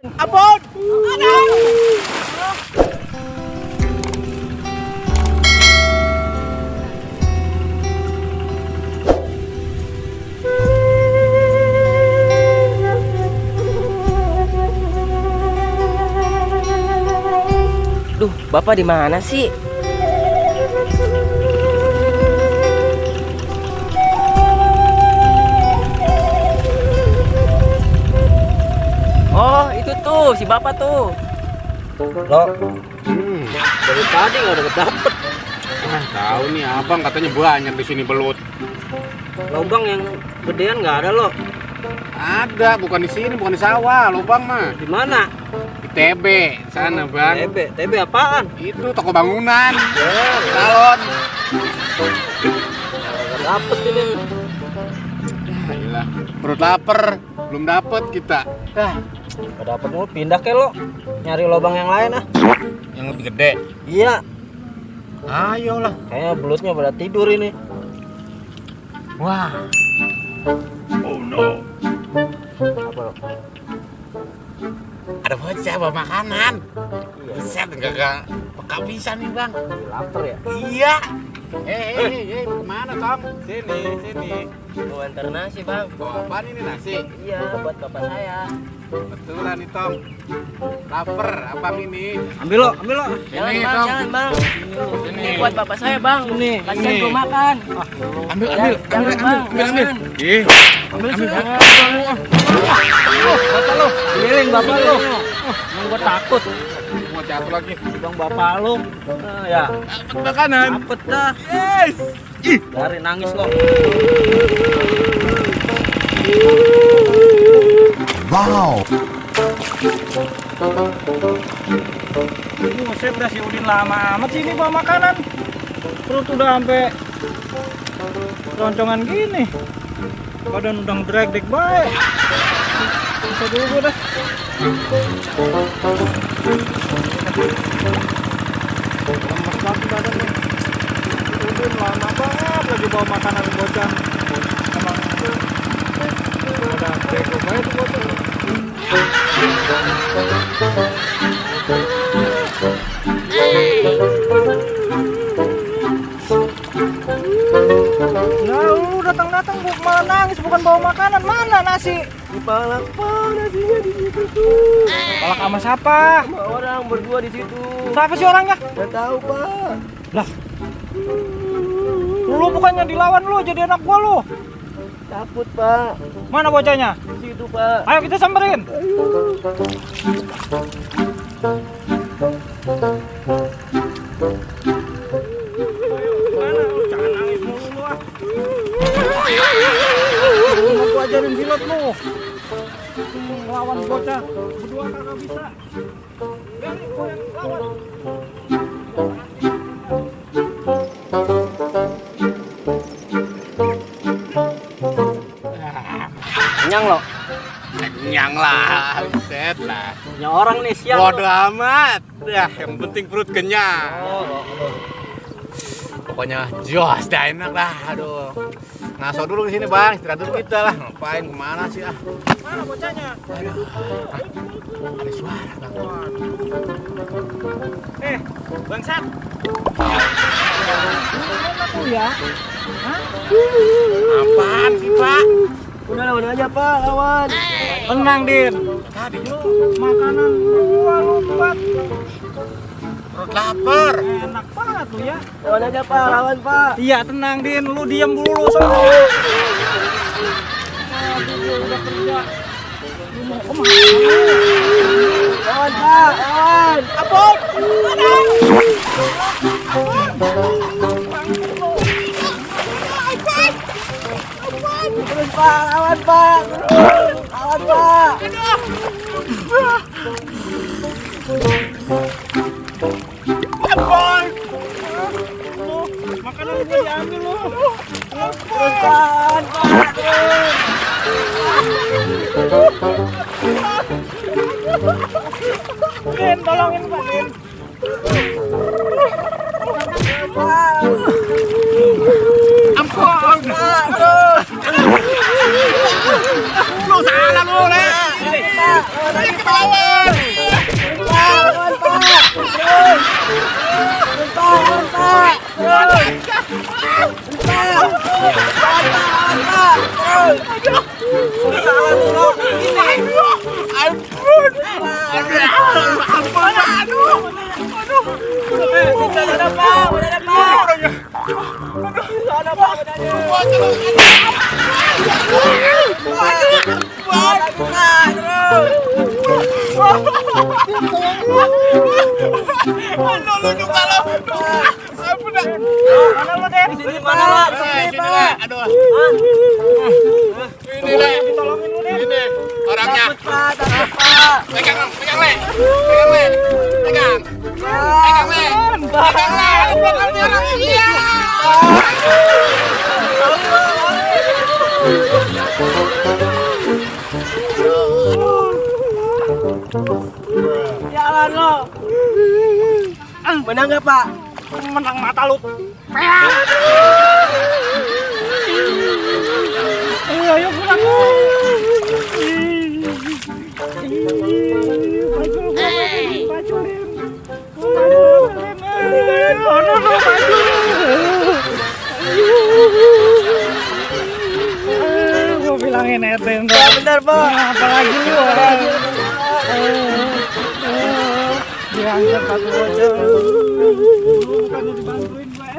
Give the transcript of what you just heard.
Ampun! Aduh! Duh, Bapak di mana sih? Oh, itu tuh si Bapak tuh. Loh, dari tadi nggak dapet. Tahu nih abang katanya banyak di sini belut. Lubang yang gedean nggak ada loh. Ada, bukan di sini, bukan di sawah, lubang mah. Di mana? Di TB, sana bang. TB apaan? Itu toko bangunan. Salon. Nggak dapet ini. Gila, perut lapar, belum dapet kita. Nggak dapet mau pindah ke lo. Nyari lubang yang lain ah. Yang lebih gede. Iya. Ayolah. Kayaknya belutnya pada tidur ini. Wah. Oh no. Apa lo? Ada bocah bawa makanan. Iya. Set enggak peka bisa nih bang. Lapar ya? Iya. Kemana Tom? Sini. Mau antar nasi, Bang. Bawa apa ini nasi? Iya, buat Bapak saya. Betulan nih Tom. Lapar abang ini. Ambil lo. Jangan, Ini, Bang, Tom. jangan, Bang. Sini. Ini buat Bapak saya, Bang. Ini. Kasihan gua makan. Ambil. Jangan, Bang. Jangan. Ih. Ambil sini. Bapak lo. Keliling bapak lo. Emang gua takut. Mau jatuh lagi. Bang bapak lo. Ya. Makanan. Dapet dah. Yes. Dari nangis lo. Wow. Buset dah si Udin lama amat sih ini bawa makanan. Perut udah sampai roncongan gini. Badan udah drag-drag baik. Bisa dulu dah. Lemes banget badannya. Udin lama banget lagi bawa makanan bocah. Emang udah bego baik tuh bocah. Nah, lu datang-datang gua malah nangis bukan bawa makanan. Mana nasi? Dipalak, Pak. Nasinya di situ tuh. Palak sama siapa? Sama orang berdua di situ. Siapa sih orangnya? Nggak tahu, Pak. Lah. Lu bukannya dilawan lu jadi anak gua lu. Takut, Pak. Mana bocahnya? Di situ, Pak. Ayo kita samperin. Mana lu? Jangan nangis mulu lu ah. Mau gua ajarin silat lu. Lawan bocah berdua kagak bisa. Biarin gua yang lawan. Kenyang lo. Kenyang lah, set lah. Punya orang nih siang. Bodoh amat. Ya, yang penting perut kenyang. Pokoknya jos dah enak lah. Aduh. Ngaso dulu di sini, Bang. Istirahat dulu kita lah. Ngapain kemana sih ah? Mana bocahnya? Ada suara, Bang. Bangsat. Mana tuh ya? Hah? Apaan sih, Pak? Udah lawan aja, Pak. Lawan. Tenang, Din. Tadi Lu makanan gua lu buat. perut lapar. Enak banget tuh ya. Lawan aja, Pak. Lawan, Pak. Iya, tenang, Din. Lu diam dulu sono. Udah kerja. Lu mau kemana? Lawan, Pak. Lawan. Ampun. Terus, Pak. Lawan, Pak. Lawan, Pak. Makanan gua diambil lu. Terus, Pak. Din, tolongin Pak, Din. Ampun. Lu salah lu, Le. Kita lawan. Aduh. Ini Le. Ini orangnya. Pegang, pegang Le. Pegang Le. Pegang. Pegang Le. Pegang Le. Pegang Le orangnya. Iya. Jalan lo. Menang gak Pak? Menang mata lu. Ayo pulang. Gue bilangin neteng tuh. Bener Pak. Apalagi lu orang. Diangkat satu bocor. Bukannya dibantuin Pak.